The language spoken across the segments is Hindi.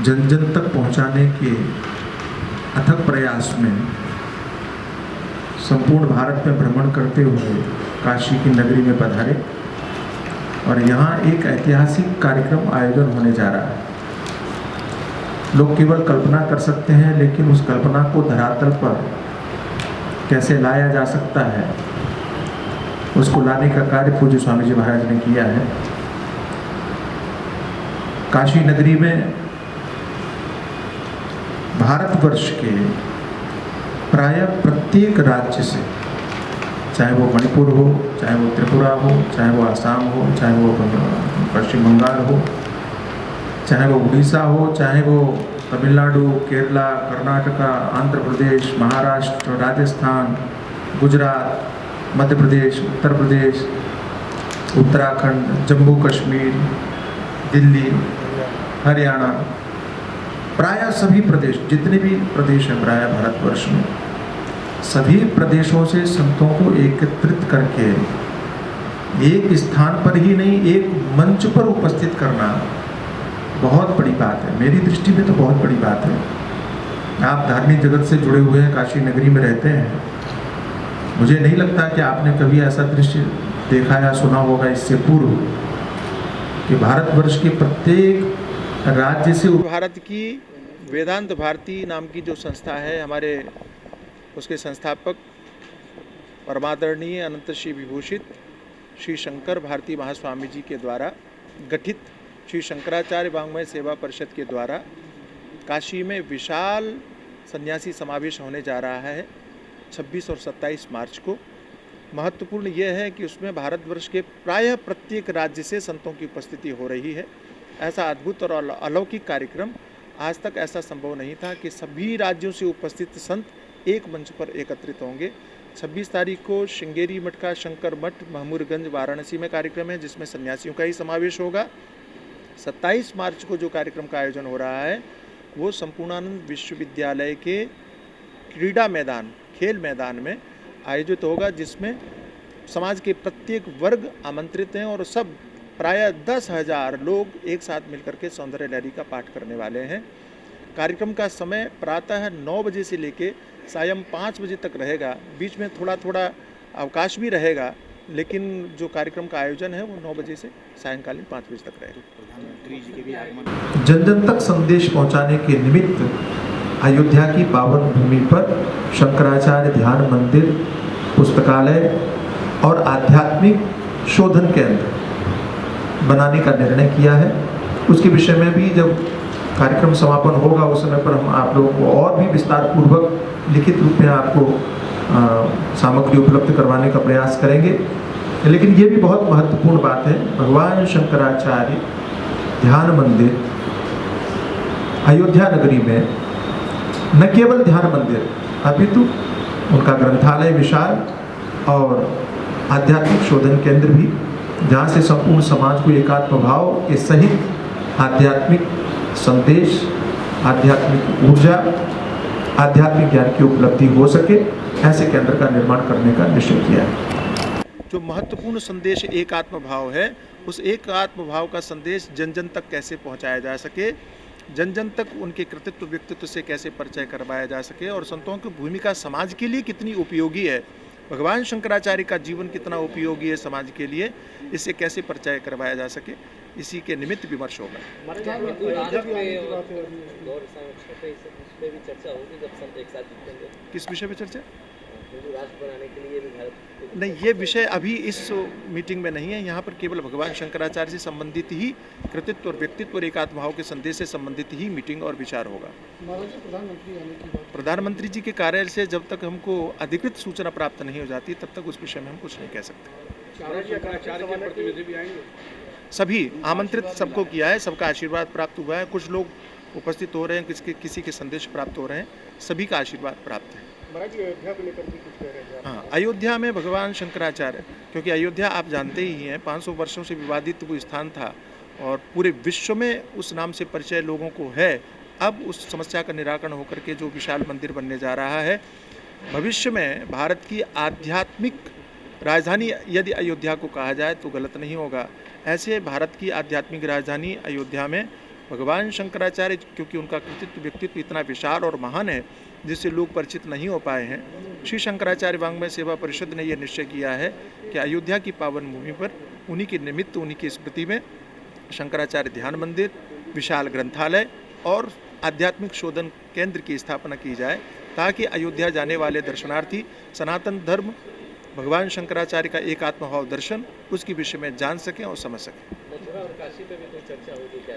जन जन तक पहुंचाने के अथक प्रयास में संपूर्ण भारत में भ्रमण करते हुए काशी की नगरी में पधारे और यहाँ एक ऐतिहासिक कार्यक्रम आयोजन होने जा रहा है। लोग केवल कल्पना कर सकते हैं, लेकिन उस कल्पना को धरातल पर कैसे लाया जा सकता है, उसको लाने का कार्य पूज्य स्वामी जी महाराज ने किया है। काशी नगरी में भारतवर्ष के प्राय प्रत्येक राज्य से, चाहे वो मणिपुर हो, चाहे वो त्रिपुरा हो, चाहे वो आसाम हो, चाहे वो पश्चिम बंगाल हो, चाहे वो उड़ीसा हो, चाहे वो तमिलनाडु, केरला, कर्नाटका, आंध्र प्रदेश, महाराष्ट्र, राजस्थान, गुजरात, मध्य प्रदेश, उत्तर प्रदेश, उत्तराखंड, जम्मू कश्मीर, दिल्ली, हरियाणा, प्रायः सभी प्रदेश, जितने भी प्रदेश हैं प्रायः भारतवर्ष में, सभी प्रदेशों से संतों को एकत्रित करके एक स्थान पर ही नहीं, एक मंच पर उपस्थित करना बहुत बड़ी बात है। मेरी दृष्टि में तो बहुत बड़ी बात है। आप धार्मिक जगत से जुड़े हुए हैं, काशी नगरी में रहते हैं। मुझे नहीं लगता कि आपने कभी ऐसा दृश्य देखा या सुना होगा इससे पूर्व कि भारतवर्ष के प्रत्येक राज्य से भारत की वेदांत भारती नाम की जो संस्था है, हमारे उसके संस्थापक परमादरणीय अनंत श्री विभूषित श्री शंकर भारती महास्वामी जी के द्वारा गठित श्री शंकराचार्य वाङ्मय सेवा परिषद के द्वारा काशी में विशाल सन्यासी समावेश होने जा रहा है 26 और 27 मार्च को। महत्वपूर्ण यह है कि उसमें भारतवर्ष के प्रायः प्रत्येक राज्य से संतों की उपस्थिति हो रही है। ऐसा अद्भुत और अलौकिक कार्यक्रम आज तक ऐसा संभव नहीं था कि सभी राज्यों से उपस्थित संत एक मंच पर एकत्रित होंगे। 26 तारीख को श्रृंगेरी मठ का शंकर मठ महमूरगंज वाराणसी में कार्यक्रम है, जिसमें सन्यासियों का ही समावेश होगा। 27 मार्च को जो कार्यक्रम का आयोजन हो रहा है वो संपूर्णानंद विश्वविद्यालय के क्रीड़ा मैदान, खेल मैदान में आयोजित होगा, जिसमें समाज के प्रत्येक वर्ग आमंत्रित हैं और सब प्रायः 10,000 लोग एक साथ मिलकर के सौंदर्य लहरी का पाठ करने वाले हैं। कार्यक्रम का समय प्रातः 9 बजे से लेके सायं 5 बजे तक रहेगा। बीच में थोड़ा थोड़ा अवकाश भी रहेगा, लेकिन जो कार्यक्रम का आयोजन है वो 9 बजे से सायंकालीन 5 बजे तक रहेगा। प्रधानमंत्री जी के भी आगमन। जन जन तक संदेश पहुंचाने के निमित्त अयोध्या की पावन भूमि पर शंकराचार्य ध्यान मंदिर, पुस्तकालय और आध्यात्मिक शोधन केंद्र बनाने का निर्णय किया है। उसके विषय में भी जब कार्यक्रम समापन होगा उस समय पर हम आप लोगों को और भी विस्तार पूर्वक लिखित रूप में आपको सामग्री उपलब्ध करवाने का प्रयास करेंगे। लेकिन ये भी बहुत महत्वपूर्ण बात है, भगवान शंकराचार्य ध्यान मंदिर अयोध्या नगरी में न केवल ध्यान मंदिर अपितु उनका ग्रंथालय विशाल और आध्यात्मिक शोधन केंद्र भी, जहाँ से संपूर्ण समाज को एकात्म भाव के सहित आध्यात्मिक संदेश, आध्यात्मिक ऊर्जा, आध्यात्मिक ज्ञान की उपलब्धि हो सके, ऐसे केंद्र का निर्माण करने का निश्चय किया है। जो महत्वपूर्ण संदेश एकात्म भाव है, उस एकात्म भाव का संदेश जन जन तक कैसे पहुंचाया जा सके, जन जन तक उनके कृतित्व व्यक्तित्व से कैसे परिचय करवाया जा सके और संतों की भूमिका समाज के लिए कितनी उपयोगी है, भगवान शंकराचार्य का जीवन कितना उपयोगी है समाज के लिए, इससे कैसे परिचय करवाया जा सके, इसी के निमित्त विमर्श होगा। किस विषय पे चर्चा? नहीं, ये विषय अभी इस मीटिंग में नहीं है। यहाँ पर केवल भगवान शंकराचार्य से संबंधित ही कृतित्व और व्यक्तित्व और एकात्म भाव के संदेश से संबंधित ही मीटिंग और विचार होगा। प्रधानमंत्री जी के कार्यालय से जब तक हमको अधिकृत सूचना प्राप्त नहीं हो जाती तब तक उस विषय में हम कुछ नहीं कह सकते। सभी आमंत्रित सबको किया है, सबका आशीर्वाद प्राप्त हुआ है। कुछ लोग उपस्थित हो रहे हैं, किसी के संदेश प्राप्त हो रहे हैं, सभी का आशीर्वाद प्राप्त है। हाँ, अयोध्या में भगवान शंकराचार्य, क्योंकि अयोध्या आप जानते ही हैं 500 वर्षों से विवादित वो स्थान था और पूरे विश्व में उस नाम से परिचय लोगों को है। अब उस समस्या का निराकरण होकर के जो विशाल मंदिर बनने जा रहा है, भविष्य में भारत की आध्यात्मिक राजधानी यदि अयोध्या को कहा जाए तो गलत नहीं होगा। ऐसे भारत की आध्यात्मिक राजधानी अयोध्या में भगवान शंकराचार्य, क्योंकि उनका कृतित्व व्यक्तित्व इतना विशाल और महान है जिससे लोग परिचित नहीं हो पाए हैं, श्री शंकराचार्य वाङ्मय सेवा परिषद ने यह निश्चय किया है कि अयोध्या की पावन भूमि पर उन्हीं के निमित्त, उन्हीं की स्मृति में शंकराचार्य ध्यान मंदिर, विशाल ग्रंथालय और आध्यात्मिक शोधन केंद्र की स्थापना की जाए, ताकि अयोध्या जाने वाले दर्शनार्थी सनातन धर्म, भगवान शंकराचार्य का एकात्म भाव दर्शन, उसके विषय में जान सकें और समझ सकें। और काशी पे भी कोई चर्चा होगी क्या?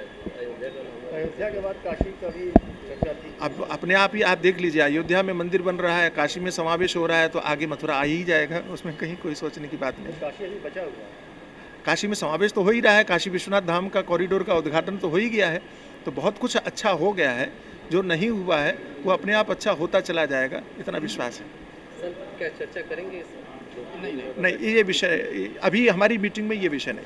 अयोध्या के बाद काशी का भी चर्चा थी। अब अपने आप ही आप देख लीजिए, अयोध्या में मंदिर बन रहा है, काशी में समावेश हो रहा है, तो आगे मथुरा आ ही जाएगा, उसमें कहीं कोई सोचने की बात नहीं। काशी अभी बचा हुआ है। काशी में समावेश तो हो ही रहा है, काशी विश्वनाथ धाम का कॉरिडोर का उद्घाटन तो हो ही गया है, तो बहुत कुछ अच्छा हो गया है। जो नहीं हुआ है वो अपने आप अच्छा होता चला जाएगा, इतना विश्वास है। सर क्या चर्चा करेंगे इस? नहीं, ये विषय अभी हमारी मीटिंग में ये विषय नहीं।